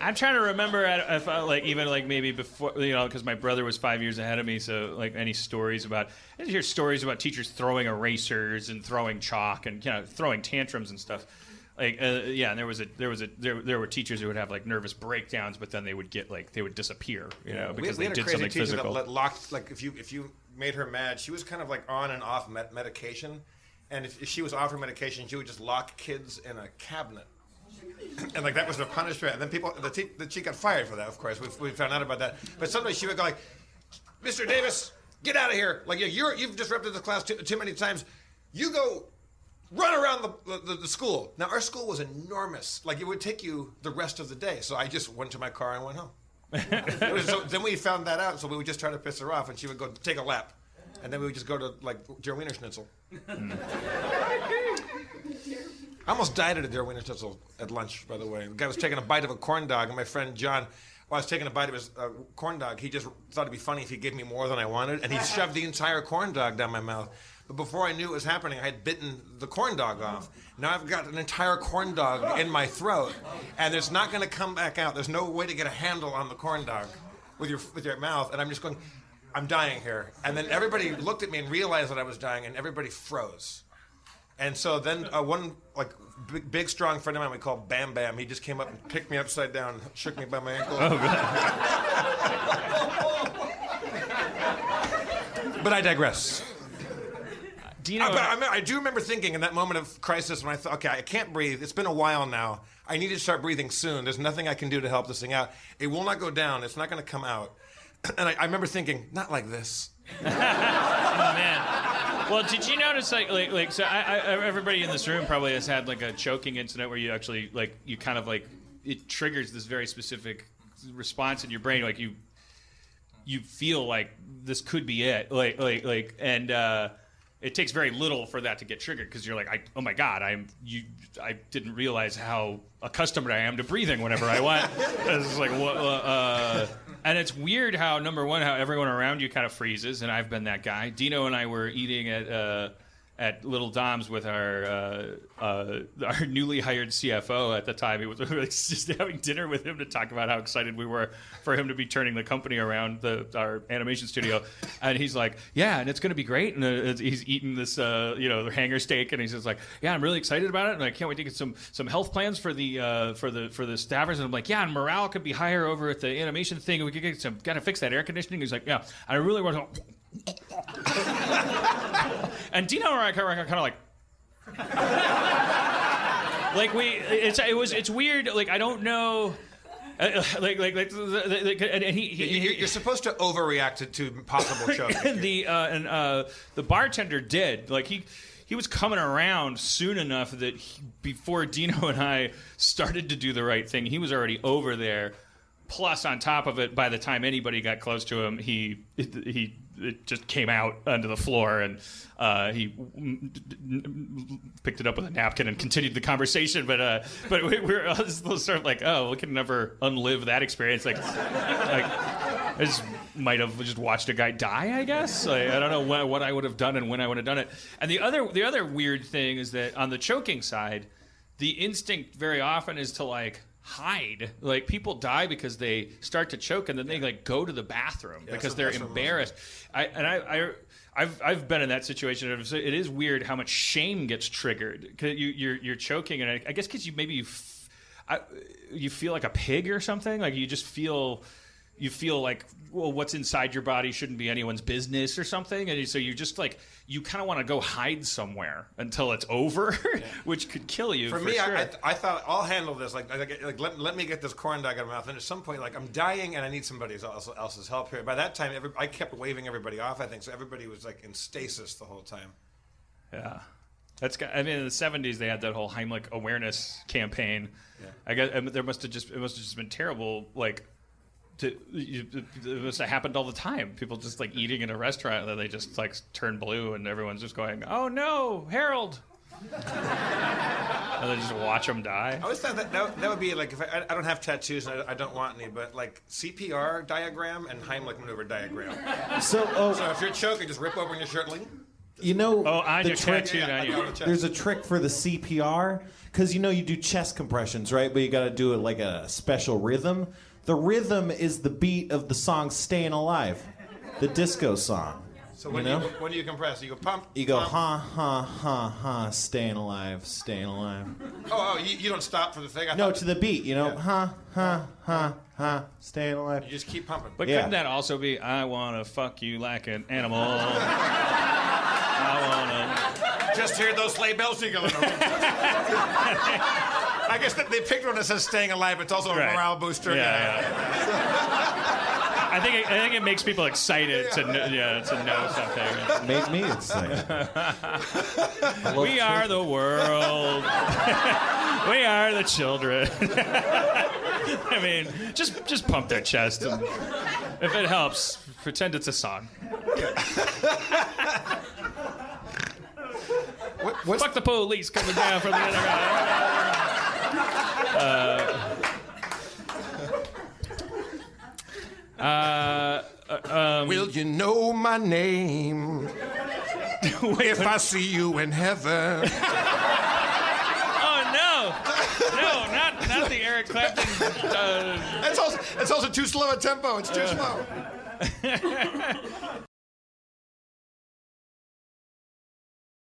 I'm trying to remember if even maybe before, because my brother was 5 years ahead of me. So any stories about, I hear stories about teachers throwing erasers and throwing chalk and throwing tantrums and stuff. And there were teachers who would have nervous breakdowns, but then they would get they would disappear, because they did something physical. That locked, if you made her mad, she was kind of on and off medication, and if she was off her medication, she would just lock kids in a cabinet. And that was her punishment. And then she got fired for that, of course. We found out about that. But sometimes she would go Mr. Davis, get out of here. You've disrupted the class too many times. You go run around the school. Now, our school was enormous. It would take you the rest of the day. So I just went to my car and went home. So then we found that out, so we would just try to piss her off, and she would go take a lap. And then we would just go to, Der Wiener Schnitzel. I almost died at a Der Wiener Schnitzel at lunch, by the way. The guy was taking a bite of a corn dog, and my friend John, while I was taking a bite of his corn dog, he just thought it'd be funny if he gave me more than I wanted, and he shoved the entire corn dog down my mouth. But before I knew it was happening, I had bitten the corn dog off. Now I've got an entire corn dog in my throat, and it's not going to come back out. There's no way to get a handle on the corn dog with your mouth, and I'm just going, I'm dying here. And then everybody looked at me and realized that I was dying, and everybody froze. And so then one big strong friend of mine we called Bam Bam, he just came up and picked me upside down, shook me by my ankle. Oh, but I digress. I do remember thinking in that moment of crisis when I thought, okay, I can't breathe. It's been a while now. I need to start breathing soon. There's nothing I can do to help this thing out. It will not go down. It's not going to come out. And I remember thinking, not like this. Oh, man. Well, did you notice, so everybody in this room probably has had, a choking incident where you actually, you kind of, it triggers this very specific response in your brain. You feel like this could be it. And it takes very little for that to get triggered because you're like, oh, my God, I didn't realize how accustomed I am to breathing whenever I want. It's what, and it's weird how, number one, how everyone around you kind of freezes, and I've been that guy. Dino and I were eating at Little Dom's with our newly hired CFO at the time. We were just having dinner with him to talk about how excited we were for him to be turning the company around, our animation studio. And he's like, yeah, and it's going to be great. And he's eating this, hanger steak, and he's just like, yeah, I'm really excited about it, and I can't wait to get some health plans for the staffers. And I'm like, yeah, and morale could be higher over at the animation thing. We could get gotta fix that air conditioning. He's like, yeah, I really want to. And Dino and I kind of it's weird. I don't know. And you're supposed to overreact to possible choking. And the bartender did. He was coming around soon enough that before Dino and I started to do the right thing, he was already over there. Plus, on top of it, by the time anybody got close to him, it just came out onto the floor, and he picked it up with a napkin and continued the conversation. But we were sort of like, oh, we can never unlive that experience. I just might have just watched a guy die, I guess. I don't know what I would have done and when I would have done it. And the other weird thing is that on the choking side, the instinct very often is to hide. People die because they start to choke and then they go to the bathroom because they're embarrassed. I've been in that situation. It is weird how much shame gets triggered. Cause you're choking, and I guess because you feel like a pig or something. You just feel. You feel like, well, what's inside your body shouldn't be anyone's business or something. And so you just you kind of want to go hide somewhere until it's over, which could kill you. For me, sure. I thought, I'll handle this. Let me get this corn dog out of my mouth. And at some point, I'm dying and I need somebody else's help here. By that time, I kept waving everybody off, I think. So everybody was in stasis the whole time. Yeah. In the 70s, they had that whole Heimlich awareness campaign. Yeah. I guess it must have just been terrible, it must have happened all the time. People just eating in a restaurant, and then they just turn blue, and everyone's just going, "Oh no, Harold!" And then just watch them die. I always thought that would be if I don't have tattoos and I don't want any, but CPR diagram and Heimlich maneuver diagram. So if you're choking, just rip open your shirt, You know, Oh, on the your trick, tattooed on you. there's a trick for the CPR, because you know you do chest compressions, right? But you got to do it like a special rhythm. The rhythm is the beat of the song "Staying Alive," the disco song. So when do you compress? You go pump. You go pump. ha, staying alive, staying alive. You don't stop for the thing. No, to the beat, you know, Yeah. ha, staying alive. You just keep pumping. But Yeah. couldn't that also be, I want to fuck you like an animal? I want to... Just hear those sleigh bells jingling. I guess they picked one that says "staying alive." It's also a Right. morale booster. Yeah. I think it makes people excited to know something. Made me excited. We are the world. We are the children. I mean, just pump their chest, and if it helps, pretend it's a song. What's Fuck the police coming down from the other Will you know my name if I see you in heaven? Oh no, not the Eric Clapton. It's also too slow a tempo. It's too slow.